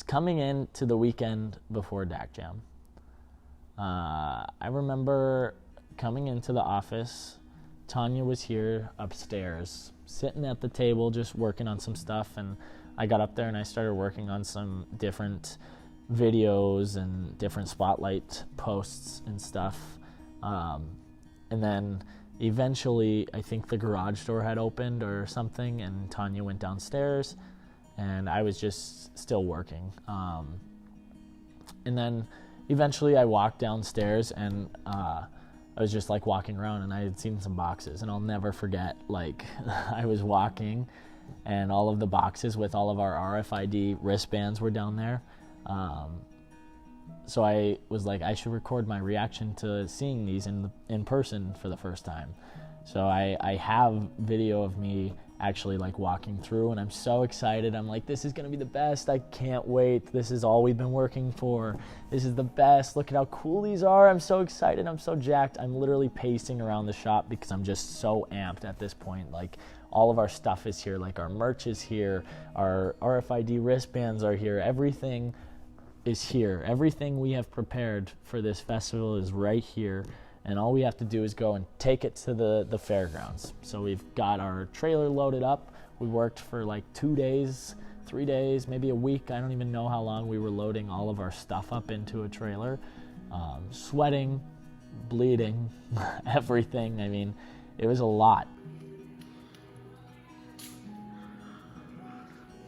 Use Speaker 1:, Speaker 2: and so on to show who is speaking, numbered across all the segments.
Speaker 1: coming into the weekend before Dak Jam. I remember coming into the office. Tanya was here upstairs, sitting at the table, just working on some stuff, and I got up there and I started working on some different videos and different spotlight posts and stuff. And then eventually, I think the garage door had opened or something, and Tanya went downstairs, and I was just still working. And then eventually I walked downstairs, and I was just like walking around, and I had seen some boxes, and I'll never forget, like, I was walking and all of the boxes with all of our RFID wristbands were down there. So I was like, I should record my reaction to seeing these in person for the first time. So I have video of me actually like walking through, and I'm so excited. I'm like, this is gonna be the best. I can't wait. This is all we've been working for. This is the best. Look at how cool these are. I'm so excited. I'm so jacked. I'm literally pacing around the shop because I'm just so amped at this point. Like, all of our stuff is here. Like, our merch is here. Our RFID wristbands are here. Everything is here. Everything we have prepared for this festival is right here, and all we have to do is go and take it to the fairgrounds. So we've got our trailer loaded up. We worked for like 2 days, 3 days, maybe a week. I don't even know how long we were loading all of our stuff up into a trailer. Sweating, bleeding, everything. I mean, it was a lot.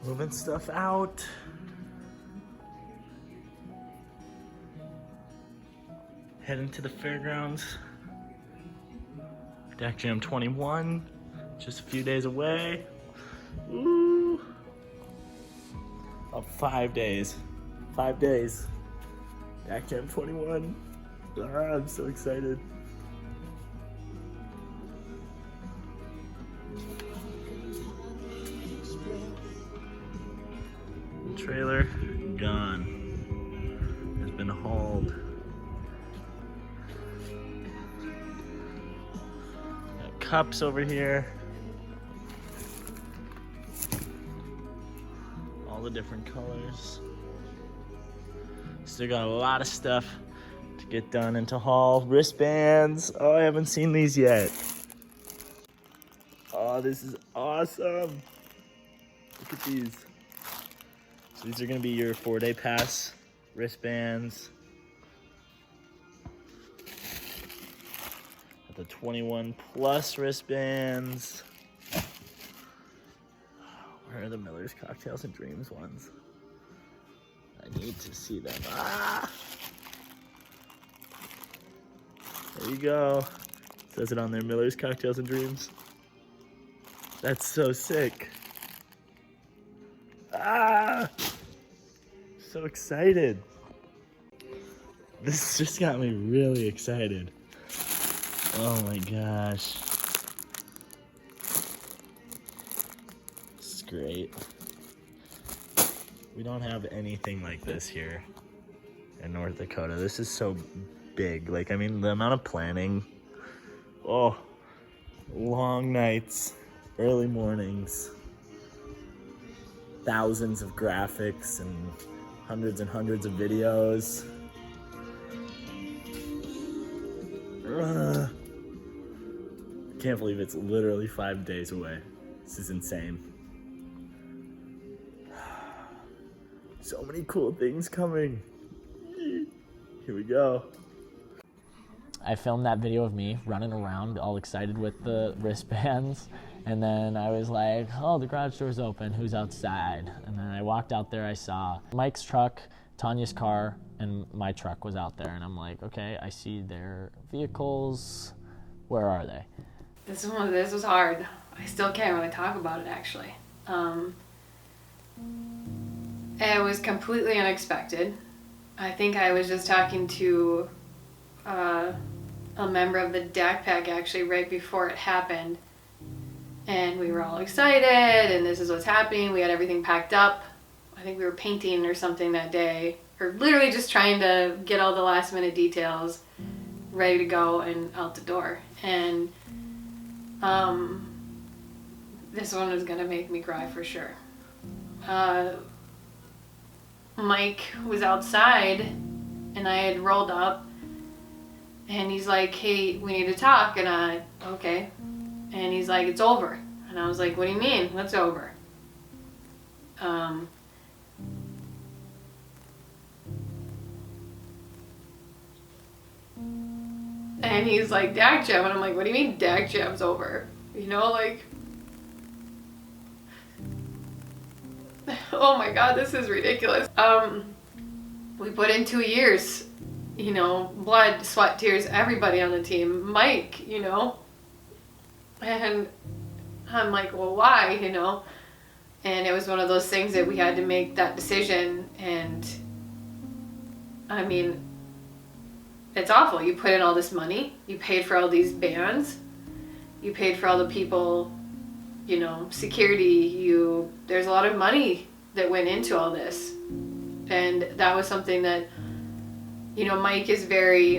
Speaker 1: Moving stuff out. Heading to the fairgrounds. Dak Jam 21, just a few days away. Ooh. Oh, 5 days. 5 days. Dak Jam 21. I'm so excited. Trailer gone. Has been hauled. Got cups over here. All the different colors. Still got a lot of stuff to get done and to haul. Wristbands. Oh, I haven't seen these yet. Oh, this is awesome. Look at these. So these are going to be your 4-day pass wristbands. Got the 21 plus wristbands. Where are the Miller's Cocktails and Dreams ones? I need to see them. Ah! There you go. Says it on there, Miller's Cocktails and Dreams. That's so sick. Ah! So excited. This just got me really excited. Oh my gosh. This is great. We don't have anything like this here in North Dakota. This is so big. Like, I mean, the amount of planning. Oh, long nights, early mornings. Thousands of graphics and hundreds of videos. Can't believe it's literally 5 days away. This is insane. So many cool things coming. Here we go. I filmed that video of me running around all excited with the wristbands. And then I was like, oh, the garage door's open, who's outside? And then I walked out there, I saw Mike's truck, Tanya's car, and my truck was out there. And I'm like, okay, I see their vehicles. Where are they?
Speaker 2: This was hard. I still can't really talk about it, actually. It was completely unexpected. I think I was just talking to a member of the Dak Pack, actually, right before it happened. And we were all excited, and this is what's happening. We had everything packed up. I think we were painting or something that day, or literally just trying to get all the last minute details ready to go and out the door. And this one was gonna make me cry for sure. Mike was outside and I had rolled up and he's like, hey, we need to talk. And I, okay. And he's like, it's over. And I was like, what do you mean? What's over? And he's like, Dak Jam. And I'm like, what do you mean Dak Jam's over? You know, like, oh my God, this is ridiculous. We put in 2 years, you know, blood, sweat, tears, everybody on the team, Mike, you know, and I'm like, well, why, you know? And it was one of those things that we had to make that decision. And I mean, it's awful. You put in all this money, you paid for all these bands, you paid for all the people, you know, security, there's a lot of money that went into all this. And that was something that, you know, Mike is very,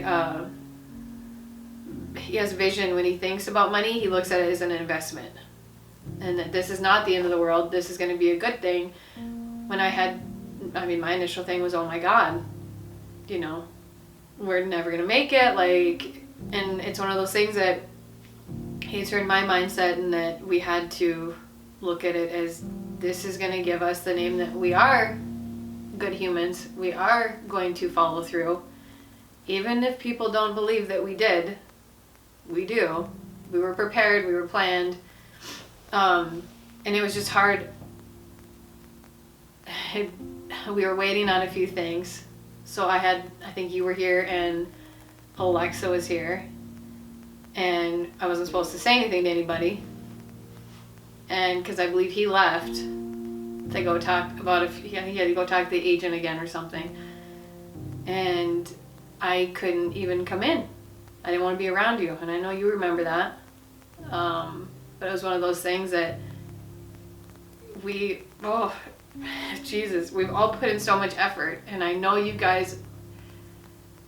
Speaker 2: he has vision. When he thinks about money, he looks at it as an investment. And that this is not the end of the world. This is going to be a good thing. When my initial thing was, oh my God, you know, we're never going to make it. Like, and it's one of those things that he turned my mindset, and that we had to look at it as, this is going to give us the name that we are good humans. We are going to follow through. Even if people don't believe that we did, we do. We were prepared, we were planned. And it was just hard. We were waiting on a few things. So I think you were here and Alexa was here. And I wasn't supposed to say anything to anybody. And because I believe he left to go talk about he had to go talk to the agent again or something. And I couldn't even come in. I didn't want to be around you. And I know you remember that. But it was one of those things that we've all put in so much effort. And I know you guys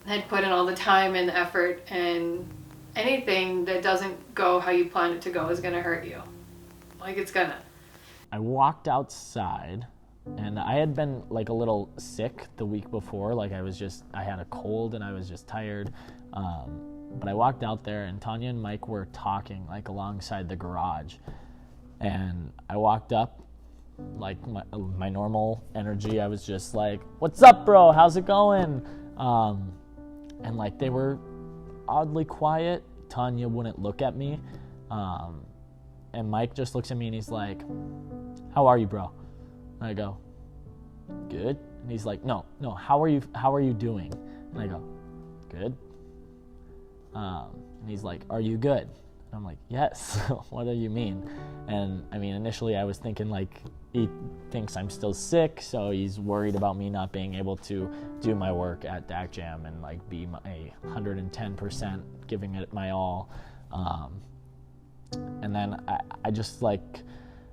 Speaker 2: had put in all the time and the effort, and anything that doesn't go how you plan it to go is going to hurt you. Like, it's gonna.
Speaker 1: I walked outside, and I had been like a little sick the week before. Like, I had a cold and I was just tired. But I walked out there, and Tanya and Mike were talking like alongside the garage. And I walked up, like my normal energy. I was just like, what's up, bro? How's it going? And like, they were oddly quiet. Tanya wouldn't look at me. And Mike just looks at me and he's like, how are you, bro? And I go, good. And he's like, no, how are you doing? And I go, good. And he's like, are you good? And I'm like, yes. What do you mean? And I mean, initially I was thinking like, he thinks I'm still sick, so he's worried about me not being able to do my work at Dak Jam and like be my 110%, giving it my all. And then I just like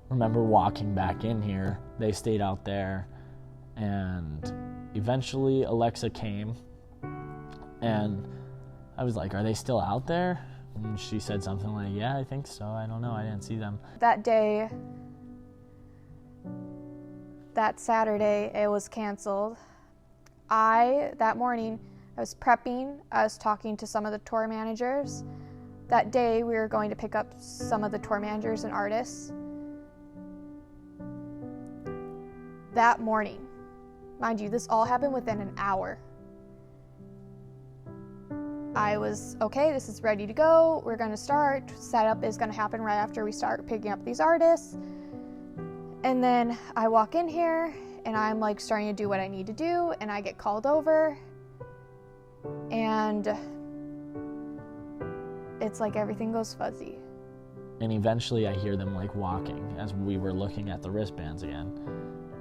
Speaker 1: remember walking back in here. They stayed out there, and eventually Alexa came, and I was like, are they still out there? And she said something like, yeah, I think so. I don't know. I didn't see them.
Speaker 3: That day, that Saturday, it was canceled. That morning, I was prepping. I was talking to some of the tour managers. That day, we were going to pick up some of the tour managers and artists. That morning, mind you, this all happened within an hour. I was, okay, this is ready to go. We're going to start. Setup is going to happen right after we start picking up these artists. And then I walk in here, and I'm like starting to do what I need to do, and I get called over. And it's like everything goes fuzzy.
Speaker 1: And eventually I hear them like walking as we were looking at the wristbands again.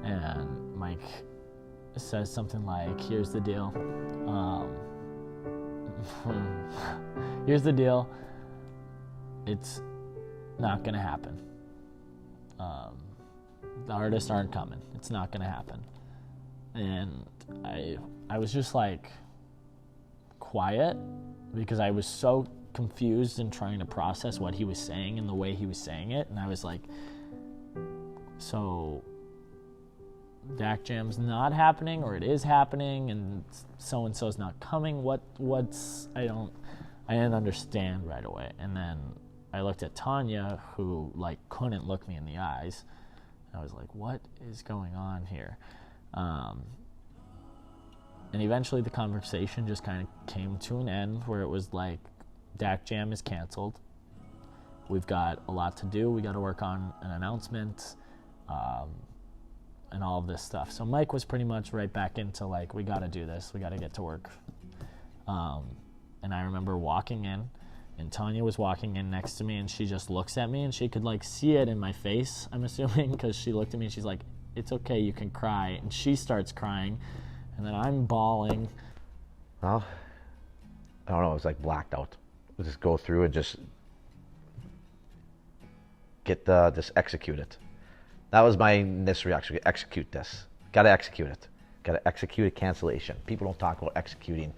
Speaker 1: And Mike says something like, here's the deal. Here's the deal. It's not gonna happen. The artists aren't coming. It's not gonna happen. And I was just like quiet because I was so confused and trying to process what he was saying and the way he was saying it. And I was like, so Dak Jam's not happening, or it is happening, and so-and-so's not coming. I didn't understand right away. And then I looked at Tanya, who like couldn't look me in the eyes. I was like, what is going on here? And eventually the conversation just kind of came to an end, where it was like, Dak Jam is canceled. We've got a lot to do. We got to work on an announcement, and all of this stuff. So Mike was pretty much right back into like, we got to do this. We got to get to work. And I remember walking in, and Tanya was walking in next to me, and she just looks at me, and she could like see it in my face, I'm assuming, because she looked at me and she's like, it's okay, you can cry. And she starts crying, and then I'm bawling.
Speaker 4: Well, I don't know, it was like blacked out. We'll just go through and just just execute it. That was my initial reaction. Execute this. Got to execute it. Got to execute a cancellation. People don't talk about executing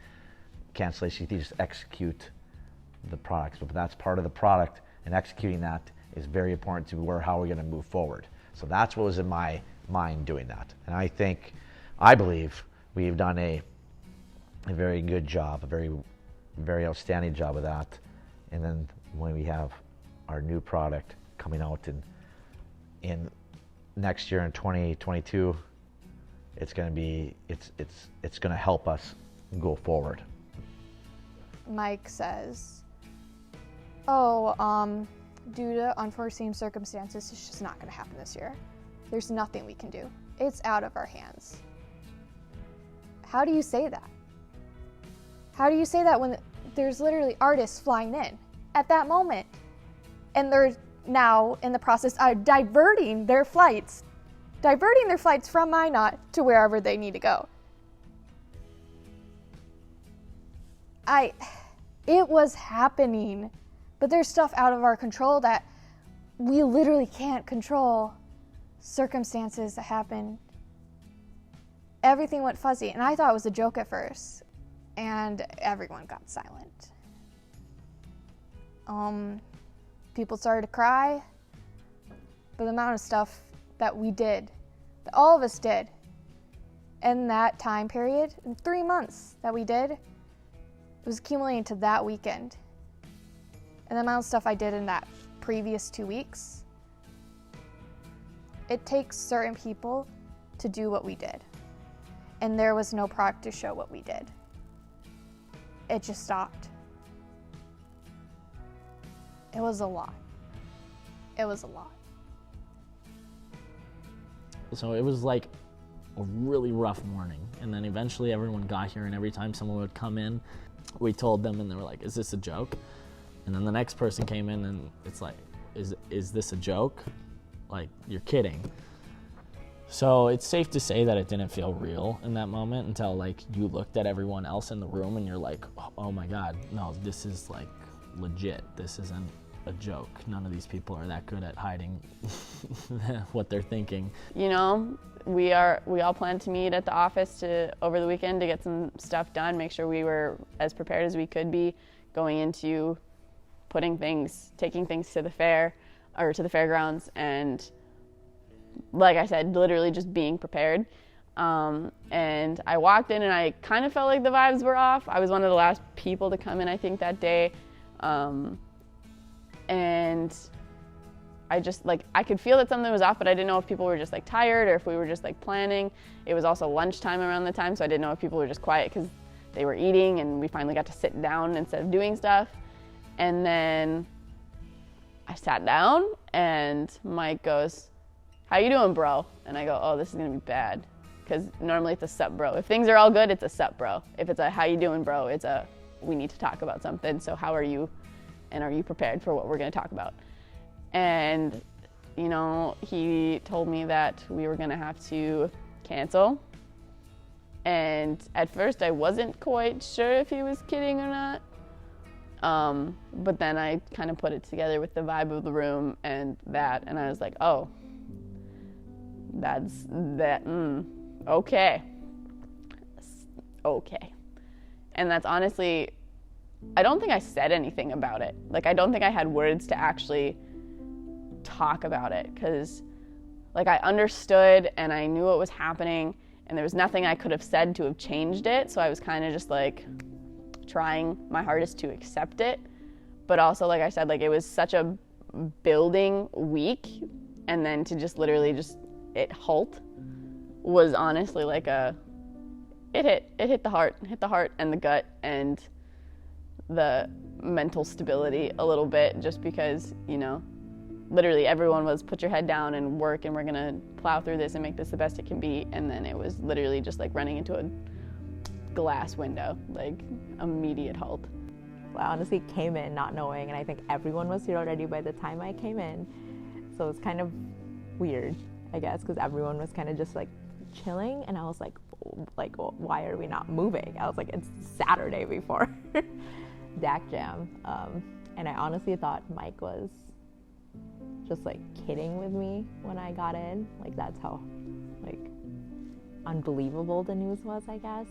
Speaker 4: cancellation. You just execute the products. But that's part of the product, and executing that is very important to how we're going to move forward. So that's what was in my mind doing that. And I believe we've done a very good job, a very, very outstanding job of that. And then when we have our new product coming out in next year in 2022, it's going to help us go forward.
Speaker 3: Mike says, due to unforeseen circumstances, it's just not going to happen this year. There's nothing we can do. It's out of our hands. How do you say that? How do you say that when there's literally artists flying in at that moment, and they're now in the process of diverting their flights from Minot to wherever they need to go? It was happening, but there's stuff out of our control that we literally can't control. Circumstances that happen. Everything went fuzzy, and I thought it was a joke at first, and everyone got silent. People started to cry, but the amount of stuff that we did, that all of us did, in that time period, in 3 months that we did, it was accumulating to that weekend. And the amount of stuff I did in that previous 2 weeks, it takes certain people to do what we did. And there was no product to show what we did. It just stopped. It was a lot. It was a lot.
Speaker 1: So it was like a really rough morning. And then eventually everyone got here, and every time someone would come in, we told them, and they were like, is this a joke? And then the next person came in, and it's like, is this a joke? Like, you're kidding. So it's safe to say that it didn't feel real in that moment until like you looked at everyone else in the room and you're like, oh my God, no, this is like legit. This isn't a joke. None of these people are that good at hiding what they're thinking.
Speaker 5: You know, we all planned to meet at the office over the weekend to get some stuff done, make sure we were as prepared as we could be going into taking things to the fair or to the fairgrounds, and like I said, literally just being prepared. And I walked in and I kind of felt like the vibes were off. I was one of the last people to come in, I think, that day. And I just I could feel that something was off, but I didn't know if people were just like tired or if we were just like planning. It was also lunchtime around the time, so I didn't know if people were just quiet because they were eating and we finally got to sit down instead of doing stuff. And then I sat down and Mike goes, "How you doing, bro?" And I go, "Oh, this is gonna be bad." Because normally it's a sup, bro. If things are all good, it's a sup, bro. If it's a how you doing, bro, it's a we need to talk about something. So how are you? And are you prepared for what we're gonna talk about? And, you know, he told me that we were gonna have to cancel. And at first I wasn't quite sure if he was kidding or not. But then I kind of put it together with the vibe of the room and I was like, oh, that's that, okay. Okay. And that's honestly, I don't think I said anything about it. Like, I don't think I had words to actually talk about it, because Like, I understood and I knew what was happening, and there was nothing I could have said to have changed it, so I was kind of just like trying my hardest to accept it. But also, like I said, like, it was such a building week, and then to just literally just it halt was honestly like it hit the heart and the gut and the mental stability a little bit, just because, you know, literally everyone was put your head down and work, and we're gonna plow through this and make this the best it can be. And then it was literally just like running into a glass window, like immediate halt.
Speaker 6: I honestly came in not knowing, and I think everyone was here already by the time I came in. So it's kind of weird, I guess, because everyone was kind of just like chilling, and I was like, why are we not moving? I was like, it's Saturday before Dak Jam. And I honestly thought Mike was just like kidding with me when I got in. Like, that's how like unbelievable the news was, I guess.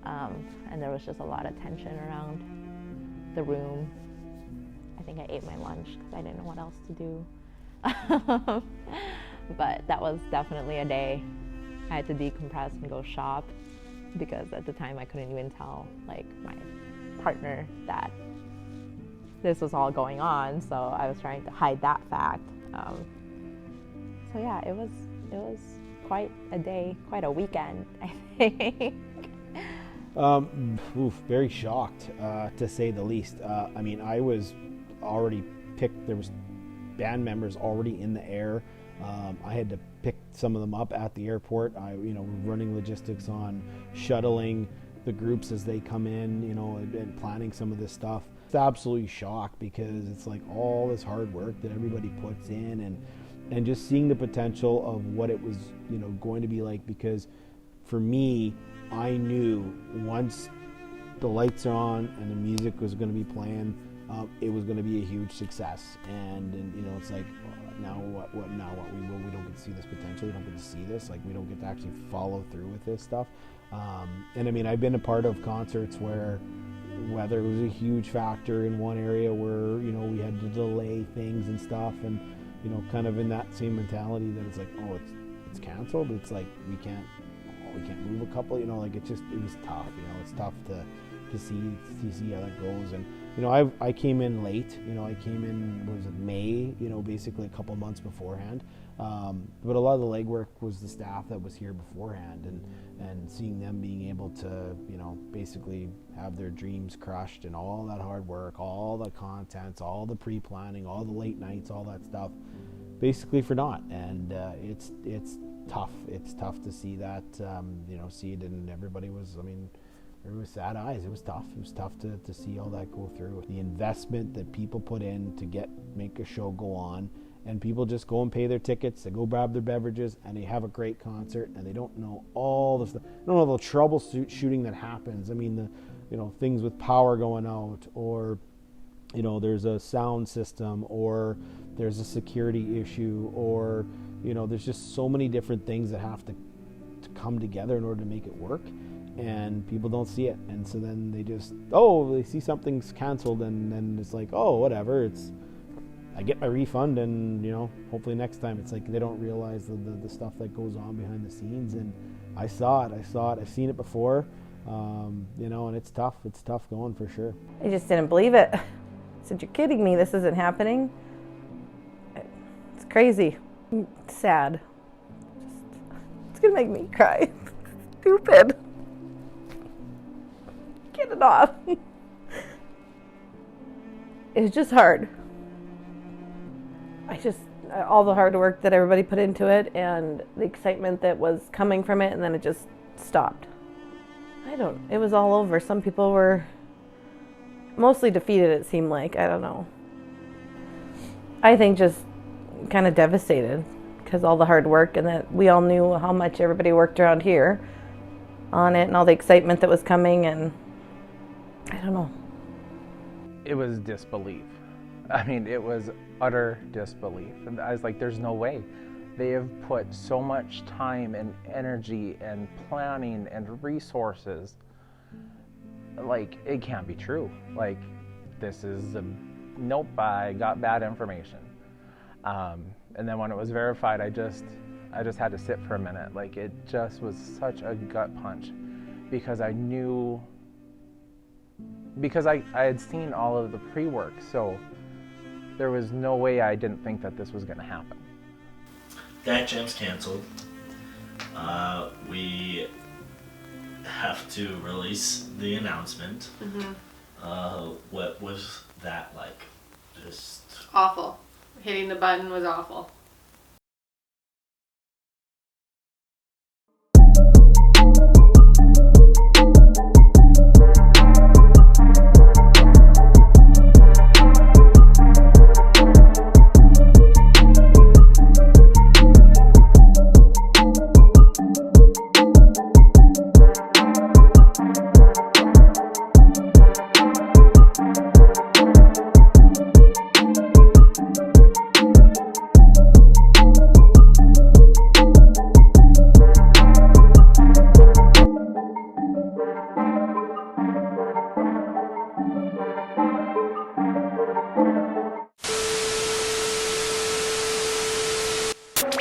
Speaker 6: And there was just a lot of tension around the room. I think I ate my lunch because I didn't know what else to do. But that was definitely a day I had to decompress and go shop, because at the time I couldn't even tell like my partner that this was all going on, so I was trying to hide that fact. So yeah, it was quite a day, quite a weekend, I think.
Speaker 7: Very shocked, to say the least. I mean, I was already picked. There was band members already in the air. I had to pick some of them up at the airport. We're running logistics on shuttling the groups as they come in, and planning some of this stuff. It's absolutely shocked, because it's like all this hard work that everybody puts in, and just seeing the potential of what it was, going to be like. Because for me, I knew once the lights are on and the music was going to be playing, it was going to be a huge success. And it's like, now what now? We don't get to see this potential. We don't get to see this. Like, we don't get to actually follow through with this stuff. And I mean, I've been a part of concerts where weather was a huge factor in one area, where we had to delay things and stuff, and kind of in that same mentality that it's like, oh, it's canceled. It's like we can't move a couple. Like, it was tough. It's tough to see how that goes. And I came in late. I came in, was it May? Basically a couple months beforehand. But a lot of the legwork was the staff that was here beforehand, and seeing them being able to basically have their dreams crushed, and all that hard work, all the contents, all the pre-planning, all the late nights, all that stuff, basically for naught. And it's tough. It's tough to see that. See it, and everybody was. There was sad eyes. It was tough. It was tough to see all that go through. The investment that people put in to make a show go on, and people just go and pay their tickets, they go grab their beverages, and they have a great concert, and they don't know all the stuff. They don't know the troubleshooting that happens. I mean, the things with power going out, or there's a sound system, or there's a security issue, or there's just so many different things that have to come together in order to make it work. And people don't see it, and so then they see something's canceled, and then it's like, oh, whatever, I get my refund, and hopefully next time. It's like they don't realize the stuff that goes on behind the scenes. And I saw it, I've seen it before, and it's tough going, for sure.
Speaker 8: I just didn't believe it. I said, you're kidding me, this isn't happening. It's crazy. It's sad. It's gonna make me cry. Stupid. Get it off. It was just hard. All the hard work that everybody put into it, and the excitement that was coming from it, and then it just stopped. It was all over. Some people were mostly defeated, it seemed like. I don't know. I think just kind of devastated, because all the hard work, and that we all knew how much everybody worked around here on it, and all the excitement that was coming, and I don't know.
Speaker 9: It was disbelief. It was utter disbelief. And I was like, there's no way. They have put so much time and energy and planning and resources. Like, it can't be true. Like, this is nope, I got bad information. And then when it was verified, I just had to sit for a minute. Like, it just was such a gut punch, because I knew, because I had seen all of the pre-work, so there was no way I didn't think that this was going to happen.
Speaker 1: Dak Jam's canceled. We have to release the announcement. What was that like? Just
Speaker 2: Awful. Hitting the button was awful.